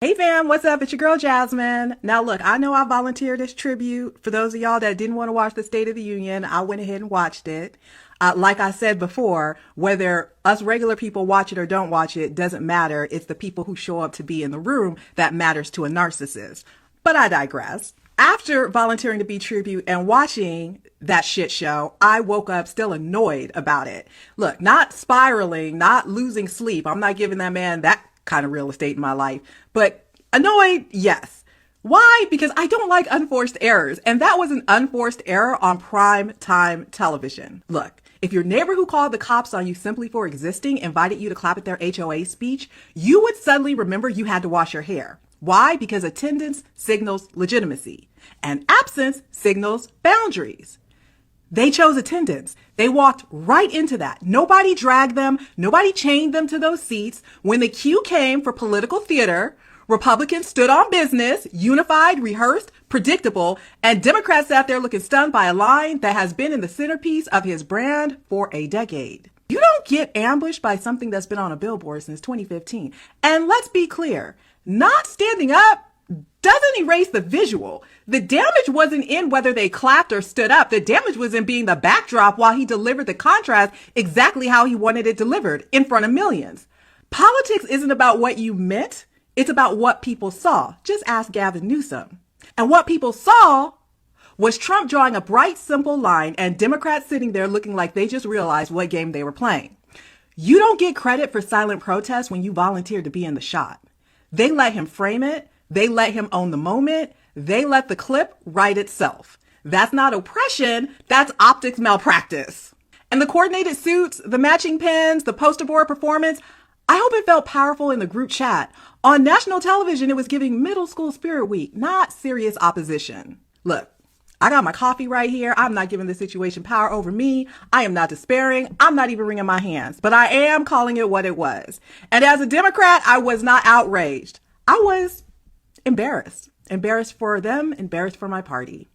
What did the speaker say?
Hey fam, what's up? It's your girl Jasmine. Now look, I know I volunteered as tribute. For those of y'all that didn't want to watch the State of the Union, I went ahead and watched it. Like I said before, whether us regular people watch it or don't watch it doesn't matter. It's the people who show up to be in the room that matters to a narcissist. But I digress. After volunteering to be tribute and watching that shit show, I woke up still annoyed about it. Look, not spiraling, not losing sleep. I'm not giving that man that kind of real estate in my life, but annoyed, yes. Why? Because I don't like unforced errors. And that was an unforced error on prime time television. Look, if your neighbor who called the cops on you simply for existing invited you to clap at their HOA speech, you would suddenly remember you had to wash your hair. Why? Because attendance signals legitimacy and absence signals boundaries. They chose attendance. They walked right into that. Nobody dragged them. Nobody chained them to those seats. When the cue came for political theater, Republicans stood on business, unified, rehearsed, predictable, and Democrats sat there looking stunned by a line that has been in the centerpiece of his brand for a decade. You don't get ambushed by something that's been on a billboard since 2015. And let's be clear, not standing up doesn't erase the visual. The damage wasn't in whether they clapped or stood up. The damage was in being the backdrop while he delivered the contrast exactly how he wanted it delivered in front of millions. Politics isn't about what you meant. It's about what people saw. Just ask Gavin Newsom. And what people saw was Trump drawing a bright, simple line and Democrats sitting there looking like they just realized what game they were playing. You don't get credit for silent protest when you volunteered to be in the shot. They let him frame it. They let him own the moment. They let the clip write itself. That's not oppression. That's optics malpractice. And the coordinated suits, the matching pins, the poster board performance, I hope it felt powerful in the group chat. On national television, it was giving middle school spirit week, not serious opposition. Look, I got my coffee right here. I'm not giving the situation power over me. I am not despairing. I'm not even wringing my hands, but I am calling it what it was. And as a Democrat, I was not outraged. I was embarrassed. Embarrassed for them, embarrassed for my party.